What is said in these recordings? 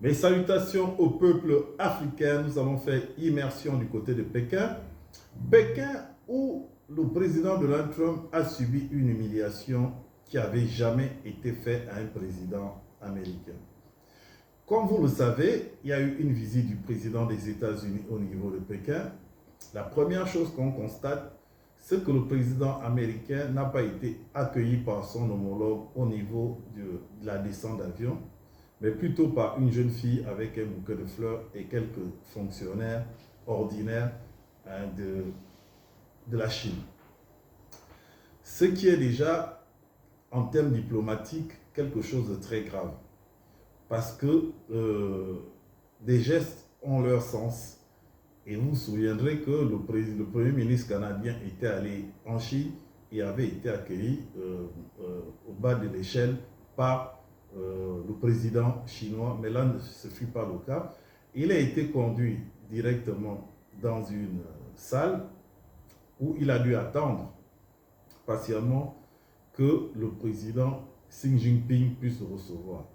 Mes salutations au peuple africain. Nous avons fait immersion du côté de Pékin. Pékin où le président Donald Trump a subi une humiliation qui n'avait jamais été faite à un président américain. Comme vous le savez, il y a eu une visite du président des États-Unis au niveau de Pékin. La première chose qu'on constate, c'est que le président américain n'a pas été accueilli par son homologue au niveau de la descente d'avion, mais plutôt par une jeune fille avec un bouquet de fleurs et quelques fonctionnaires ordinaires de la Chine. Ce qui est déjà, en termes diplomatiques, quelque chose de très grave. Parce que des gestes ont leur sens. Et vous vous souviendrez que le Premier ministre canadien était allé en Chine et avait été accueilli au bas de l'échelle par le président chinois, mais là, ce ne fut pas le cas. Il a été conduit directement dans une salle où il a dû attendre patiemment que le président Xi Jinping puisse le recevoir.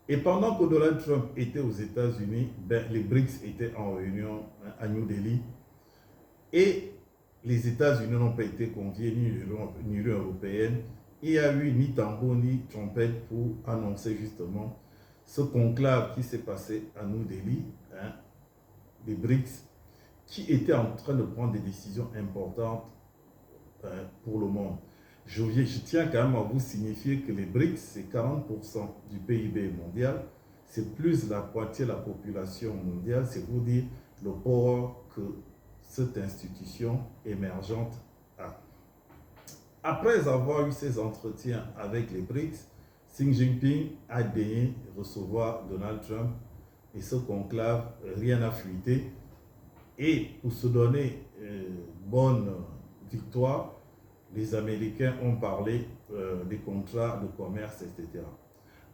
Et pendant que Donald Trump était aux États-Unis, les BRICS étaient en réunion à New Delhi et les États-Unis n'ont pas été conviés, ni l'Union européenne. Il n'y a eu ni tambour ni trompette pour annoncer justement ce conclave qui s'est passé à New Delhi, les BRICS, qui étaient en train de prendre des décisions importantes pour le monde. Je tiens quand même à vous signifier que les BRICS, c'est 40% du PIB mondial, c'est plus la moitié de la population mondiale, c'est vous dire le poids que cette institution émergente a. Après avoir eu ces entretiens avec les BRICS, Xi Jinping a daigné recevoir Donald Trump et ce conclave, rien n'a fuité. Et pour se donner bonne victoire, les Américains ont parlé des contrats de commerce, etc.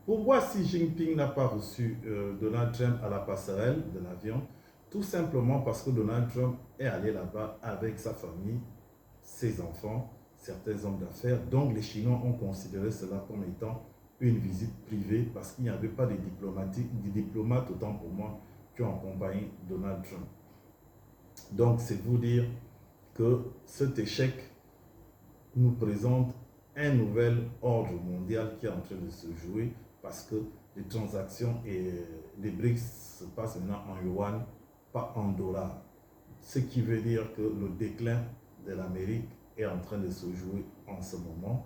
Pourquoi Xi Jinping n'a pas reçu Donald Trump à la passerelle de l'avion? Tout simplement parce que Donald Trump est allé là-bas avec sa famille, ses enfants, certains hommes d'affaires. Donc les Chinois ont considéré cela comme étant une visite privée parce qu'il n'y avait pas de diplomates, autant pour moi, qui ont accompagné Donald Trump. Donc c'est vous dire que cet échec nous présente un nouvel ordre mondial qui est en train de se jouer parce que les transactions et les BRICS se passent maintenant en yuan, pas en dollars. Ce qui veut dire que le déclin de l'Amérique est en train de se jouer en ce moment.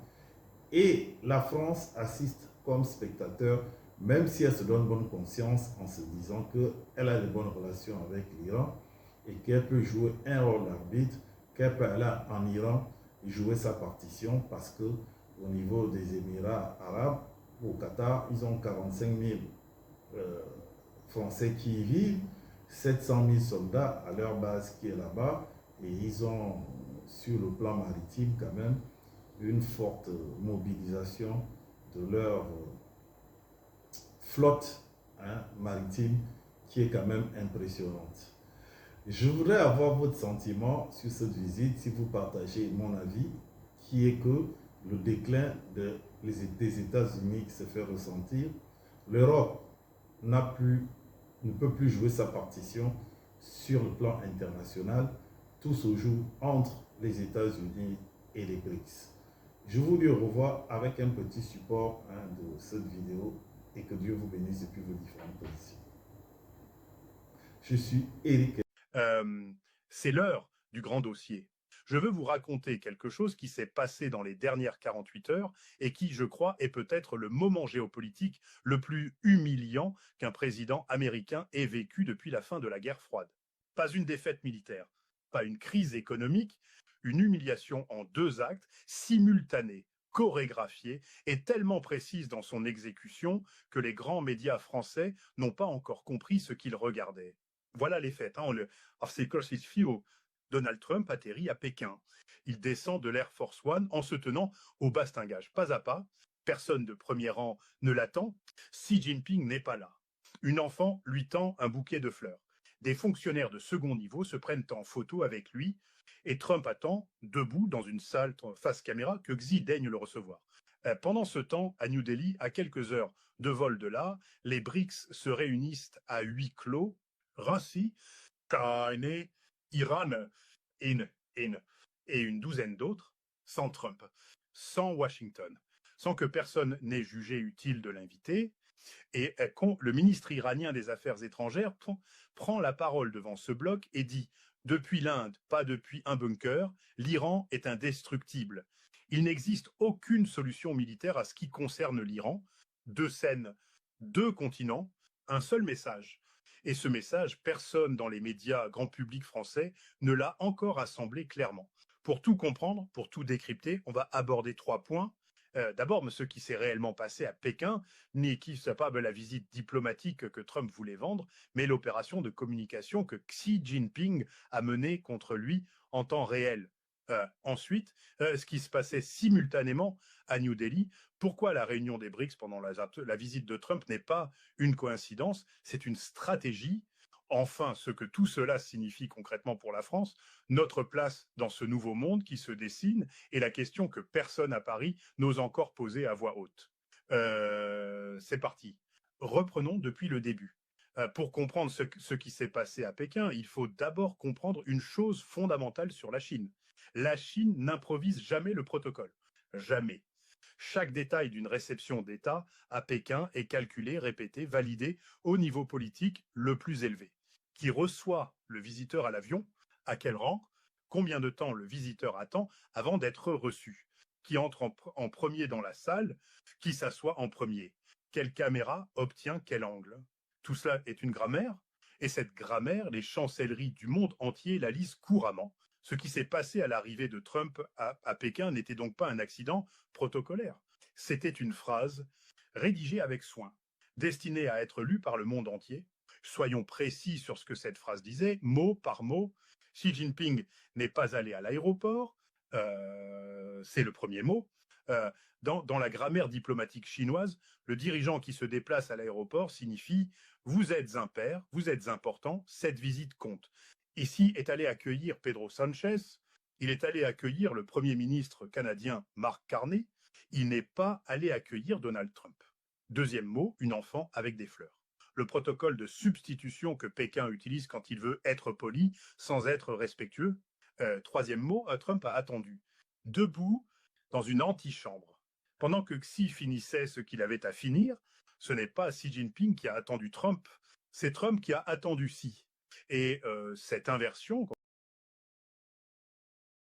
Et la France assiste comme spectateur, même si elle se donne bonne conscience en se disant qu'elle a de bonnes relations avec l'Iran et qu'elle peut jouer un rôle d'arbitre, qu'elle peut aller en Iran jouer sa partition parce que au niveau des Émirats arabes, au Qatar, ils ont 45 000 Français qui y vivent, 700 000 soldats à leur base qui est là-bas et ils ont sur le plan maritime quand même une forte mobilisation de leur flotte maritime qui est quand même impressionnante. Je voudrais avoir votre sentiment sur cette visite, si vous partagez mon avis, qui est que le déclin des États-Unis se fait ressentir. L'Europe ne peut plus jouer sa partition sur le plan international. Tout se joue entre les États-Unis et les BRICS. Je vous dis au revoir avec un petit support de cette vidéo et que Dieu vous bénisse depuis vos différentes positions. Je suis Eric. C'est l'heure du grand dossier. Je veux vous raconter quelque chose qui s'est passé dans les dernières 48 heures et qui, je crois, est peut-être le moment géopolitique le plus humiliant qu'un président américain ait vécu depuis la fin de la guerre froide. Pas une défaite militaire, pas une crise économique, une humiliation en 2 actes, simultanée, chorégraphiée et tellement précise dans son exécution que les grands médias français n'ont pas encore compris ce qu'ils regardaient. Voilà les faits. Donald Trump atterrit à Pékin. Il descend de l'Air Force One en se tenant au bastingage, pas à pas. Personne de premier rang ne l'attend. Xi Jinping n'est pas là. Une enfant lui tend un bouquet de fleurs. Des fonctionnaires de second niveau se prennent en photo avec lui et Trump attend, debout dans une salle face caméra, que Xi daigne le recevoir. Pendant ce temps, à New Delhi, à quelques heures de vol de là, les BRICS se réunissent à huis clos. Russie, Chine, Iran et une douzaine d'autres, sans Trump, sans Washington, sans que personne n'ait jugé utile de l'inviter. Et le ministre iranien des Affaires étrangères prend la parole devant ce bloc et dit « Depuis l'Inde, pas depuis un bunker, l'Iran est indestructible. Il n'existe aucune solution militaire à ce qui concerne l'Iran. Deux scènes, deux continents, un seul message. » Et ce message, personne dans les médias grand public français ne l'a encore assemblé clairement. Pour tout comprendre, pour tout décrypter, on va aborder 3 points. D'abord, ce qui s'est réellement passé à Pékin, ni qui n'est pas la visite diplomatique que Trump voulait vendre, mais l'opération de communication que Xi Jinping a menée contre lui en temps réel. Ensuite, ce qui se passait simultanément à New Delhi, pourquoi la réunion des BRICS pendant la visite de Trump n'est pas une coïncidence, c'est une stratégie. Enfin, ce que tout cela signifie concrètement pour la France, notre place dans ce nouveau monde qui se dessine et la question que personne à Paris n'ose encore poser à voix haute. C'est parti. Reprenons depuis le début. Pour comprendre ce qui s'est passé à Pékin, il faut d'abord comprendre une chose fondamentale sur la Chine. La Chine n'improvise jamais le protocole. Jamais. Chaque détail d'une réception d'État à Pékin est calculé, répété, validé au niveau politique le plus élevé. Qui reçoit le visiteur à l'avion, à quel rang, combien de temps le visiteur attend avant d'être reçu, qui entre en premier dans la salle, qui s'assoit en premier, quelle caméra obtient quel angle. Tout cela est une grammaire, et cette grammaire, les chancelleries du monde entier la lisent couramment. Ce qui s'est passé à l'arrivée de Trump à Pékin n'était donc pas un accident protocolaire. C'était une phrase rédigée avec soin, destinée à être lue par le monde entier. Soyons précis sur ce que cette phrase disait, mot par mot. Xi Jinping n'est pas allé à l'aéroport, c'est le premier mot. Dans la grammaire diplomatique chinoise, le dirigeant qui se déplace à l'aéroport signifie « vous êtes un père, vous êtes important, cette visite compte ». Ici est allé accueillir Pedro Sanchez, il est allé accueillir le Premier ministre canadien Mark Carney, il n'est pas allé accueillir Donald Trump. Deuxième mot, une enfant avec des fleurs. Le protocole de substitution que Pékin utilise quand il veut être poli sans être respectueux. Troisième mot, Trump a attendu, debout dans une antichambre. Pendant que Xi finissait ce qu'il avait à finir, ce n'est pas Xi Jinping qui a attendu Trump, c'est Trump qui a attendu Xi. Et cette inversion,